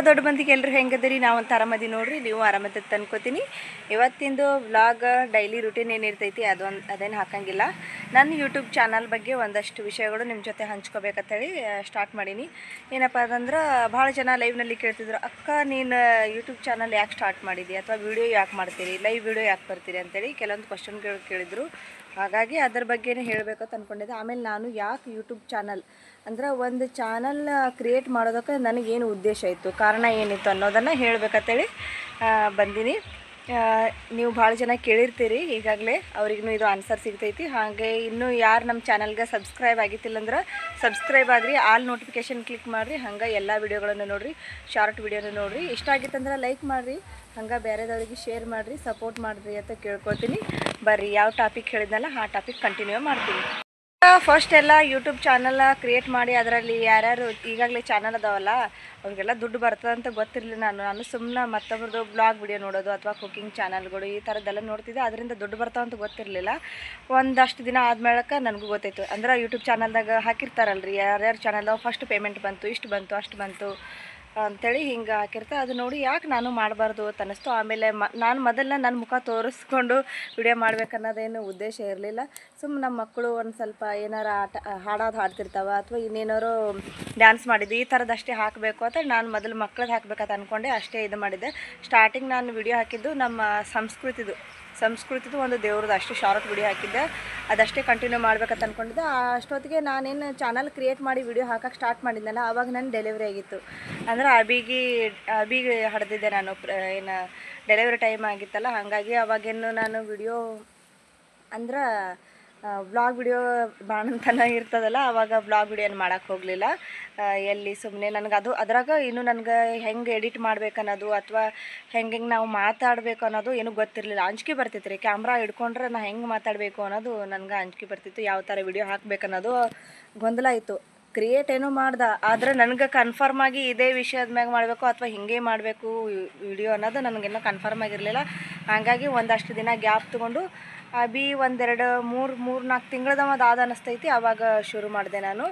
ದೊಡ್ಡ ಮಂದಿಗೆ ಎಲ್ಲರೂ ಹೆಂಗದಿರಿ ನಾವು ಅಂತ ಆರಾಮದಿ ನೋಡ್ರಿ ನೀವು ಆರಾಮದಿ ಅನ್ಕೋತೀನಿ ಇವತ್ತಿಂದು ವ್ಲಾಗ್ ಡೈಲಿ ರೂಟೀನ್ ಏನಿರ್ತೈತಿ ಅದೇನು ಹಾಕಂಗಿಲ್ಲ ನನ್ನ ಯೂಟ್ಯೂಬ್ ಚಾನಲ್ ಬಗ್ಗೆ ಒಂದಷ್ಟು ವಿಷಯಗಳು ನಿಮ್ಮ ಜೊತೆ ಹಂಚ್ಕೋಬೇಕಂತ ಹೇಳಿ ಸ್ಟಾರ್ಟ್ ಮಾಡೀನಿ ಏನಪ್ಪ ಅದಂದ್ರೆ ಭಾಳ ಜನ ಲೈವ್ನಲ್ಲಿ ಕೇಳ್ತಿದ್ರು ಅಕ್ಕ ನೀನು ಯೂಟ್ಯೂಬ್ ಚಾನಲ್ ಯಾಕೆ ಸ್ಟಾರ್ಟ್ ಮಾಡಿದಿ ಅಥವಾ ವಿಡಿಯೋ ಯಾಕೆ ಮಾಡ್ತೀರಿ ಲೈವ್ ವಿಡಿಯೋ ಯಾಕೆ ಬರ್ತೀರಿ ಅಂತೇಳಿ ಕೆಲವೊಂದು ಕ್ವಶನ್ಗಳು ಕೇಳಿದ್ರು ಹಾಗಾಗಿ ಅದರ ಬಗ್ಗೆನೇ ಹೇಳಬೇಕಂತ ಅಂದ್ಕೊಂಡಿದ್ದೆ ಆಮೇಲೆ ನಾನು ಯಾಕೆ ಯೂಟ್ಯೂಬ್ ಚಾನಲ್ ಅಂದ್ರೆ ಒಂದು ಚಾನಲ್ ಕ್ರಿಯೇಟ್ ಮಾಡೋದಕ್ಕೆ ನನಗೇನು ಉದ್ದೇಶ ಇತ್ತು ಕಾರಣ ಏನಿತ್ತು ಅನ್ನೋದನ್ನು ಹೇಳಬೇಕಂತೇಳಿ ಬಂದೀನಿ ನೀವು ಭಾಳ ಜನ ಕೇಳಿರ್ತೀರಿ ಈಗಾಗಲೇ ಅವ್ರಿಗೂ ಇದು ಆನ್ಸರ್ ಸಿಗ್ತೈತಿ ಹಾಗೆ ಇನ್ನೂ ಯಾರು ನಮ್ಮ ಚಾನಲ್ಗೆ ಸಬ್ಸ್ಕ್ರೈಬ್ ಆಗಿತ್ತಿಲ್ಲ ಅಂದ್ರೆ ಸಬ್ಸ್ಕ್ರೈಬ್ ಆಗಿರಿ ಆಲ್ ನೋಟಿಫಿಕೇಷನ್ ಕ್ಲಿಕ್ ಮಾಡಿರಿ ಹಂಗೆ ಎಲ್ಲ ವಿಡಿಯೋಗಳನ್ನು ನೋಡಿರಿ ಶಾರ್ಟ್ ವಿಡಿಯೋನ ನೋಡಿರಿ ಇಷ್ಟ ಆಗಿತ್ತಂದ್ರೆ ಲೈಕ್ ಮಾಡಿರಿ ಹಂಗೆ ಬೇರೆದವ್ರಿಗೆ ಶೇರ್ ಮಾಡಿರಿ ಸಪೋರ್ಟ್ ಮಾಡಿರಿ ಅಂತ ಕೇಳ್ಕೊಳ್ತೀನಿ ಬರ್ರಿ ಯಾವ ಟಾಪಿಕ್ ಹೇಳಿದ್ನಲ್ಲ ಆ ಟಾಪಿಕ್ ಕಂಟಿನ್ಯೂ ಮಾಡ್ತೀನಿ ಫಸ್ಟ್ ಎಲ್ಲ ಯೂಟ್ಯೂಬ್ ಚಾನಲ್ ಕ್ರಿಯೇಟ್ ಮಾಡಿ ಅದರಲ್ಲಿ ಯಾರ್ಯಾರು ಈಗಾಗಲೇ ಚಾನಲ್ ಅದಾವಲ್ಲ ಅವ್ರಿಗೆಲ್ಲ ದುಡ್ಡು ಬರ್ತದೆ ಅಂತ ಗೊತ್ತಿರಲಿಲ್ಲ ನಾನು ಸುಮ್ಮನೆ ಮತ್ತೊಬ್ರದ್ದು ಬ್ಲಾಗ್ ವಿಡಿಯೋ ನೋಡೋದು ಅಥವಾ ಕುಕಿಂಗ್ ಚಾನಲ್ಗಳು ಈ ಥರದ್ದೆಲ್ಲ ನೋಡ್ತಿದ್ದೆ ಅದರಿಂದ ದುಡ್ಡು ಬರ್ತಾವ ಅಂತ ಗೊತ್ತಿರಲಿಲ್ಲ ಒಂದಷ್ಟು ದಿನ ಆದ್ಮೇಳಕ್ಕೆ ನನಗೂ ಗೊತ್ತಾಯ್ತು ಅಂದ್ರೆ ಯೂಟ್ಯೂಬ್ ಚಾನಲ್ದಾಗ ಹಾಕಿರ್ತಾರಲ್ರಿ ಯಾರ್ಯಾರು ಚಾನಲ್ದಾಗ ಫಸ್ಟ್ ಪೇಮೆಂಟ್ ಬಂತು ಇಷ್ಟು ಬಂತು ಅಷ್ಟು ಬಂತು ಅಂಥೇಳಿ ಹಿಂಗೆ ಹಾಕಿರ್ತೆ ಅದು ನೋಡಿ ಯಾಕೆ ನಾನು ಮಾಡಬಾರ್ದು ಅಂತ ಅನ್ನಿಸ್ತು ಆಮೇಲೆ ನಾನು ಮೊದಲನೇ ನನ್ನ ಮುಖ ತೋರಿಸ್ಕೊಂಡು ವಿಡಿಯೋ ಮಾಡ್ಬೇಕನ್ನೋದೇನು ಉದ್ದೇಶ ಇರಲಿಲ್ಲ ಸುಮ್ಮನೆ ನಮ್ಮ ಮಕ್ಕಳು ಒಂದು ಸ್ವಲ್ಪ ಏನಾರು ಹಾಡೋದು ಹಾಡ್ತಿರ್ತಾವೆ ಅಥವಾ ಇನ್ನೇನಾರು ಡ್ಯಾನ್ಸ್ ಮಾಡಿದ್ದು ಈ ಥರದಷ್ಟೇ ಹಾಕಬೇಕು ಅಂತ ನಾನು ಮೊದಲು ಮಕ್ಳದ್ದು ಹಾಕ್ಬೇಕಂತ ಅಂದ್ಕೊಂಡೆ ಅಷ್ಟೇ ಇದು ಮಾಡಿದ್ದೆ ಸ್ಟಾರ್ಟಿಂಗ್ ನಾನು ವಿಡಿಯೋ ಹಾಕಿದ್ದು ನಮ್ಮ ಸಂಸ್ಕೃತಿದು ಒಂದು ದೇವ್ರದ್ದು ಅಷ್ಟೇ ಶಾರ್ಟ್ ವಿಡಿಯೋ ಹಾಕಿದ್ದೆ ಅದಷ್ಟೇ ಕಂಟಿನ್ಯೂ ಮಾಡ್ಬೇಕಂತ ಅಂದ್ಕೊಂಡಿದ್ದೆ ಅಷ್ಟೊತ್ತಿಗೆ ನಾನೇನು ಚಾನಲ್ ಕ್ರಿಯೇಟ್ ಮಾಡಿ ವಿಡಿಯೋ ಹಾಕಕ್ಕೆ ಸ್ಟಾರ್ಟ್ ಮಾಡಿದ್ನಲ್ಲ ಆವಾಗ ನನ್ನ ಡೆಲಿವರಿ ಆಗಿತ್ತು ಅಂದ್ರೆ ಅಬಿಗೆ ಹಡ್ದಿದ್ದೆ ನಾನು ಏನು ಡೆಲಿವರಿ ಟೈಮ್ ಆಗಿತ್ತಲ್ಲ ಹಾಗಾಗಿ ಅವಾಗೇನು ನಾನು ವಿಡಿಯೋ ಅಂದ್ರೆ ವ್ಲಾಗ್ ವಿಡಿಯೋ ಬಾಣಂತನ ಇರ್ತದಲ್ಲ ಆವಾಗ ವ್ಲಾಗ್ ವಿಡಿಯೋನ ಮಾಡೋಕ್ಕೆ ಹೋಗಲಿಲ್ಲ ಎಲ್ಲಿ ಸುಮ್ಮನೆ ನನಗೆ ಅದ್ರಾಗ ಇನ್ನೂ ನನಗೆ ಹೆಂಗೆ ಎಡಿಟ್ ಮಾಡ್ಬೇಕನ್ನೋದು ಅಥವಾ ಹೆಂಗೆ ನಾವು ಮಾತಾಡಬೇಕು ಅನ್ನೋದು ಏನೂ ಗೊತ್ತಿರಲಿಲ್ಲ ಅಂಜಿಕೆ ಬರ್ತಿತ್ತು ರೀ ಕ್ಯಾಮ್ರಾ ಹಿಡ್ಕೊಂಡ್ರೆ ನಾನು ಹೆಂಗೆ ಮಾತಾಡಬೇಕು ಅನ್ನೋದು ನನಗೆ ಅಂಜಿಕೆ ಬರ್ತಿತ್ತು ಯಾವ ಥರ ವಿಡಿಯೋ ಹಾಕಬೇಕನ್ನೋದು ಗೊಂದಲ ಇತ್ತು ಕ್ರಿಯೇಟ್ ಏನೋ ಮಾಡ್ದೆ ಆದರೆ ನನಗೆ ಕನ್ಫರ್ಮ್ ಆಗಿ ಇದೇ ವಿಷಯದ ಮ್ಯಾಗ ಮಾಡಬೇಕು ಅಥವಾ ಹಿಂಗೆ ಮಾಡಬೇಕು ವಿಡಿಯೋ ಅನ್ನೋದು ನನಗೇನೋ ಕನ್ಫರ್ಮ್ ಆಗಿರಲಿಲ್ಲ ಹಾಗಾಗಿ ಒಂದಷ್ಟು ದಿನ ಗ್ಯಾಪ್ ತೊಗೊಂಡು ಒಂದೆರಡು ಮೂರು ನಾಲ್ಕು ತಿಂಗಳದವ ಅದಾದ ಅನ್ನಿಸ್ತೈತಿ ಆವಾಗ ಶುರು ಮಾಡಿದೆ ನಾನು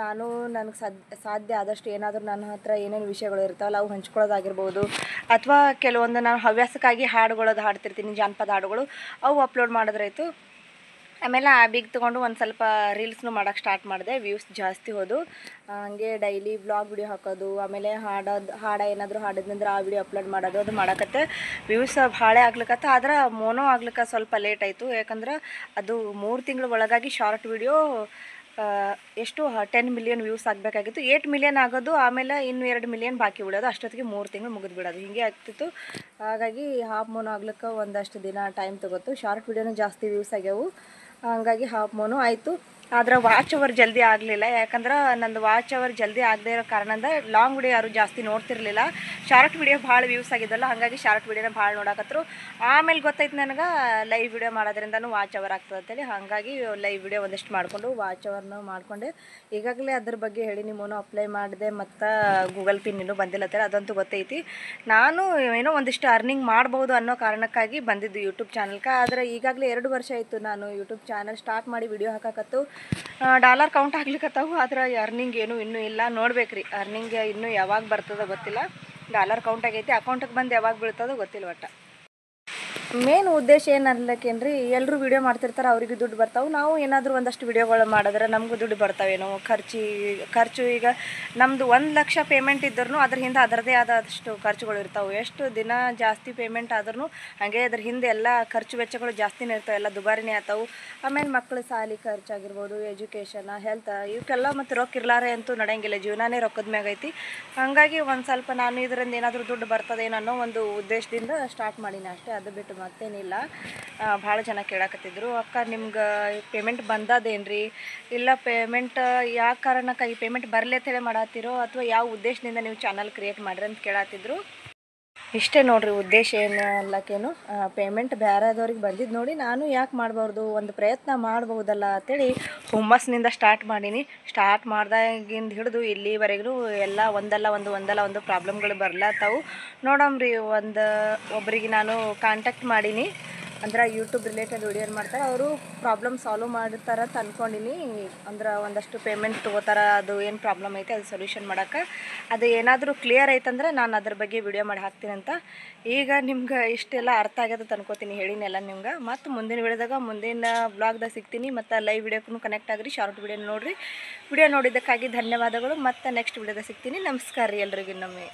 ನಾನು ನನಗೆ ಸಾಧ್ಯ ಆದಷ್ಟು ಏನಾದರೂ ನನ್ನ ಹತ್ರ ಏನೇನು ವಿಷಯಗಳು ಇರ್ತಾವಲ್ಲ ಅವು ಹಂಚ್ಕೊಳ್ಳೋದಾಗಿರ್ಬೋದು ಅಥವಾ ಕೆಲವೊಂದು ನಾನು ಹವ್ಯಾಸಕ್ಕಾಗಿ ಹಾಡ್ತಿರ್ತೀನಿ ಜಾನಪದ ಹಾಡುಗಳು ಅವು ಅಪ್ಲೋಡ್ ಮಾಡಿದ್ರಾಯ್ತು ಆಮೇಲೆ ಬಿಗ್ ತೊಗೊಂಡು ಒಂದು ಸ್ವಲ್ಪ ರೀಲ್ಸ್ನು ಮಾಡೋಕ್ಕೆ ಸ್ಟಾರ್ಟ್ ಮಾಡಿದೆ ವ್ಯೂಸ್ ಜಾಸ್ತಿ ಹೋದು ಹಂಗೆ ಡೈಲಿ ವ್ಲಾಗ್ ವಿಡಿಯೋ ಹಾಕೋದು ಆಮೇಲೆ ಹಾಡು ಏನಾದರೂ ಹಾಡಿದ್ನಂದ್ರೆ ಆ ವಿಡಿಯೋ ಅಪ್ಲೋಡ್ ಮಾಡೋದು ಅದು ಮಾಡೋಕತ್ತೆ ವ್ಯೂಸ್ ಭಾಳ ಆಗ್ಲಿಕ್ಕತ್ತ ಆದ್ರೆ ಮೋನೋ ಆಗ್ಲಿಕ್ಕೆ ಸ್ವಲ್ಪ ಲೇಟ್ ಆಯಿತು ಯಾಕಂದ್ರೆ ಅದು 3 ತಿಂಗಳ ಒಳಗಾಗಿ ಶಾರ್ಟ್ ವಿಡಿಯೋ ಎಷ್ಟು 10 ಮಿಲಿಯನ್ ವ್ಯೂಸ್ ಆಗಬೇಕಾಗಿತ್ತು 8 ಮಿಲಿಯನ್ ಆಗೋದು ಆಮೇಲೆ ಇನ್ನೂ 2 ಮಿಲಿಯನ್ ಬಾಕಿ ಬಿಡೋದು ಅಷ್ಟೊತ್ತಿಗೆ 3 ತಿಂಗಳು ಮುಗಿದು ಬಿಡೋದು ಹೀಗೆ ಆಗ್ತಿತ್ತು ಹಾಗಾಗಿ ಹಾಫ್ ಮೋನೋ ಆಗ್ಲಿಕ್ಕೆ ಒಂದಷ್ಟು ದಿನ ಟೈಮ್ ತೊಗೋತು ಶಾರ್ಟ್ ವಿಡಿಯೋನೂ ಜಾಸ್ತಿ ವ್ಯೂಸ್ ಆಗ್ಯಾವು ಹಾಗಾಗಿ ಹಾಫ್ ಮೋನೋ ಆಯಿತು ಆದರೆ ವಾಚ್ ಓವರ್ ಜಲ್ದಿ ಆಗಲಿಲ್ಲ ಯಾಕಂದ್ರೆ ನಂದು ವಾಚ್ ಓವರ್ ಜಲ್ದಿ ಆಗದೆ ಇರೋ ಕಾರಣದಿಂದ ಲಾಂಗ್ ವಿಡಿಯೋ ಯಾರು ಜಾಸ್ತಿ ನೋಡ್ತಿರ್ಲಿಲ್ಲ ಶಾರ್ಟ್ ವಿಡಿಯೋ ಭಾಳ ವ್ಯೂಸ್ ಆಗಿದ್ದಲ್ಲ ಹಾಗಾಗಿ ಶಾರ್ಟ್ ವಿಡಿಯೋನ ಭಾಳ ನೋಡಕತ್ರು ಆಮೇಲೆ ಗೊತ್ತಾಯ್ತು ನನಗೆ ಲೈವ್ ವಿಡಿಯೋ ಮಾಡೋದ್ರಿಂದನೂ ವಾಚ್ ಓವರ್ ಆಗ್ತದೆ ಅಂತೇಳಿ ಹಾಗಾಗಿ ಲೈವ್ ವಿಡಿಯೋ ಒಂದಿಷ್ಟು ಮಾಡಿಕೊಂಡು ವಾಚ್ ಓವರ್ನ ಮಾಡಿಕೊಂಡೆ ಈಗಾಗಲೇ ಅದ್ರ ಬಗ್ಗೆ ಹೇಳಿ ನಿಮ್ಮನ್ನು ಅಪ್ಲೈ ಮಾಡಿದೆ ಮತ್ತು ಗೂಗಲ್ ಪಿನ್ ಇನ್ನೂ ಬಂದಿಲ್ಲ ಅಂತೇಳಿ ಅದಂತೂ ಗೊತ್ತೈತಿ ನಾನು ಏನೋ ಒಂದಿಷ್ಟು ಅರ್ನಿಂಗ್ ಮಾಡ್ಬೋದು ಅನ್ನೋ ಕಾರಣಕ್ಕಾಗಿ ಬಂದಿದ್ದು ಯೂಟ್ಯೂಬ್ ಚಾನಲ್ಗೆ ಆದರೆ ಈಗಾಗಲೇ 2 ವರ್ಷ ಆಯಿತು ನಾನು ಯೂಟ್ಯೂಬ್ ಚಾನಲ್ ಸ್ಟಾರ್ಟ್ ಮಾಡಿ ವಿಡಿಯೋ ಹಾಕಕತ್ತು ಡಾಲರ್ ಕೌಂಟ್ ಆಗ್ಲಿಕ್ಕತ್ತಾವು ಆದರೆ ಅರ್ನಿಂಗ್ ಏನೂ ಇನ್ನೂ ಇಲ್ಲ ನೋಡ್ಬೇಕ್ರಿ ಅರ್ನಿಂಗ್ ಇನ್ನೂ ಯಾವಾಗ ಬರ್ತದೋ ಗೊತ್ತಿಲ್ಲ ಡಾಲರ್ ಕೌಂಟ್ ಆಗೈತಿ ಅಕೌಂಟಿಗೆ ಬಂದು ಯಾವಾಗ ಬೀಳ್ತದೋ ಗೊತ್ತಿಲ್ಲ ಒಟ್ಟು ಮೇನ್ ಉದ್ದೇಶ ಏನು ಅನ್ಲಕ್ಕೇನ್ರಿ ಎಲ್ಲರೂ ವಿಡಿಯೋ ಮಾಡ್ತಿರ್ತಾರೆ ಅವರಿಗೆ ದುಡ್ಡು ಬರ್ತಾವೆ ನಾವು ಏನಾದರೂ ಒಂದಷ್ಟು ವಿಡಿಯೋಗಳು ಮಾಡಿದ್ರೆ ನಮಗೂ ದುಡ್ಡು ಬರ್ತಾವೇನೋ ಖರ್ಚು ಈಗ ನಮ್ಮದು 1 ಲಕ್ಷ ಪೇಮೆಂಟ್ ಇದ್ರೂ ಅದ್ರ ಹಿಂದೆ ಅದರದೇ ಆದಷ್ಟು ಖರ್ಚುಗಳು ಇರ್ತಾವೆ ಎಷ್ಟು ದಿನ ಜಾಸ್ತಿ ಪೇಮೆಂಟ್ ಆದ್ರೂ ಹಾಗೆ ಅದ್ರ ಹಿಂದೆ ಎಲ್ಲ ಖರ್ಚು ವೆಚ್ಚಗಳು ಜಾಸ್ತಿನೇ ಇರ್ತಾವೆ ಎಲ್ಲ ದುಬಾರಿನೇ ಆಗ್ತಾವೆ ಆಮೇಲೆ ಮಕ್ಕಳು ಸಾಲಿ ಖರ್ಚಾಗಿರ್ಬೋದು ಎಜುಕೇಷನ್ ಹೆಲ್ತ್ ಇವಕ್ಕೆಲ್ಲ ಮತ್ತು ರೊಕ್ಕ ಇರ್ಲಾರೆ ಅಂತೂ ನಡೆಯಂಗಿಲ್ಲ ಜೀವನನೇ ರೊಕ್ಕದ ಮ್ಯಾಗ ಐತಿ ಹಾಗಾಗಿ ಒಂದು ಸ್ವಲ್ಪ ನಾನು ಇದರಿಂದ ಏನಾದರೂ ದುಡ್ಡು ಬರ್ತದೇನೋ ಅನ್ನೋ ಒಂದು ಉದ್ದೇಶದಿಂದ ಸ್ಟಾರ್ಟ್ ಮಾಡೀನಿ ಅಷ್ಟೇ ಅದು ಬಿಟ್ಟು ಮತ್ತೇನಿಲ್ಲ ಭಾಳ ಜನ ಕೇಳಕತ್ತಿದ್ರು ಅಕ್ಕ ನಿಮ್ಗೆ ಪೇಮೆಂಟ್ ಬಂದದೇನ್ರಿ ಇಲ್ಲ ಪೇಮೆಂಟ್ ಯಾವ ಕಾರಣಕ್ಕಾಗಿ ಪೇಮೆಂಟ್ ಬರಲಿ ಅಂತೇಳಿ ಮಾಡತ್ತಿರೋ ಅಥವಾ ಯಾವ ಉದ್ದೇಶದಿಂದ ನೀವು ಚಾನಲ್ ಕ್ರಿಯೇಟ್ ಮಾಡ್ರಿ ಅಂತ ಕೇಳತ್ತಿದ್ರು ಇಷ್ಟೇ ನೋಡ್ರಿ ಉದ್ದೇಶ ಏನು ಅಲ್ಲಕ್ಕೇನು ಪೇಮೆಂಟ್ ಬೇರೆದವ್ರಿಗೆ ಬಂದಿದ್ದು ನೋಡಿ ನಾನು ಯಾಕೆ ಮಾಡಬಾರ್ದು ಒಂದು ಪ್ರಯತ್ನ ಮಾಡ್ಬೋದಲ್ಲ ಅಂತೇಳಿ ಹುಮ್ಮಸ್ನಿಂದ ಸ್ಟಾರ್ಟ್ ಮಾಡೀನಿ ಸ್ಟಾರ್ಟ್ ಮಾಡ್ದಾಗಿಂದ ಹಿಡಿದು ಇಲ್ಲಿವರೆಗೂ ಎಲ್ಲ ಒಂದಲ್ಲ ಒಂದು ಪ್ರಾಬ್ಲಮ್ಗಳು ಬರ್ಲತ್ತಾವು ನೋಡಮ್ರಿ ಒಬ್ಬರಿಗೆ ನಾನು ಕಾಂಟ್ಯಾಕ್ಟ್ ಮಾಡೀನಿ ಅಂದ್ರೆ ಯೂಟ್ಯೂಬ್ ರಿಲೇಟೆಡ್ ವಿಡಿಯೋ ಏನು ಮಾಡ್ತಾರೆ ಅವರು ಪ್ರಾಬ್ಲಮ್ ಸಾಲ್ವ್ ಮಾಡ್ತಾರೆ ಅಂತ ಅಂದ್ಕೊಂಡಿನಿ. ಅಂದ್ರೆ ಒಂದಷ್ಟು ಪೇಮೆಂಟ್ ತೊಗೋತಾರ, ಅದು ಏನು ಪ್ರಾಬ್ಲಮ್ ಐತೆ ಅದು ಸೊಲ್ಯೂಷನ್ ಮಾಡೋಕ್ಕೆ. ಅದು ಏನಾದರೂ ಕ್ಲಿಯರ್ ಐತಂದ್ರೆ ನಾನು ಅದ್ರ ಬಗ್ಗೆ ವಿಡಿಯೋ ಮಾಡಿ ಹಾಕ್ತೀನಿ ಅಂತ. ಈಗ ನಿಮ್ಗೆ ಇಷ್ಟೆಲ್ಲ ಅರ್ಥ ಆಗ್ಯದ ಅನ್ಕೋತೀನಿ ಹೇಳಿನೆಲ್ಲ ನಿಮ್ಗೆ. ಮತ್ತು ಮುಂದಿನ ವಿಡಿಯೋದಾಗ ಮುಂದಿನ ಬ್ಲಾಗ್ದಾಗ ಸಿಗ್ತೀನಿ. ಮತ್ತು ಲೈವ್ ವಿಡಿಯೋಕ್ಕೂ ಕನೆಕ್ಟ್ ಆಗಿರಿ, ಶಾರ್ಟ್ ವಿಡಿಯೋ ನೋಡಿರಿ. ವಿಡಿಯೋ ನೋಡಿದ್ದಕ್ಕಾಗಿ ಧನ್ಯವಾದಗಳು. ಮತ್ತು ನೆಕ್ಸ್ಟ್ ವಿಡಿಯೋದಾಗ ಸಿಗ್ತೀನಿ. ನಮಸ್ಕಾರ ರೀ ಎಲ್ರಿಗೂ ಇನ್ನೊಮ್ಮೆ.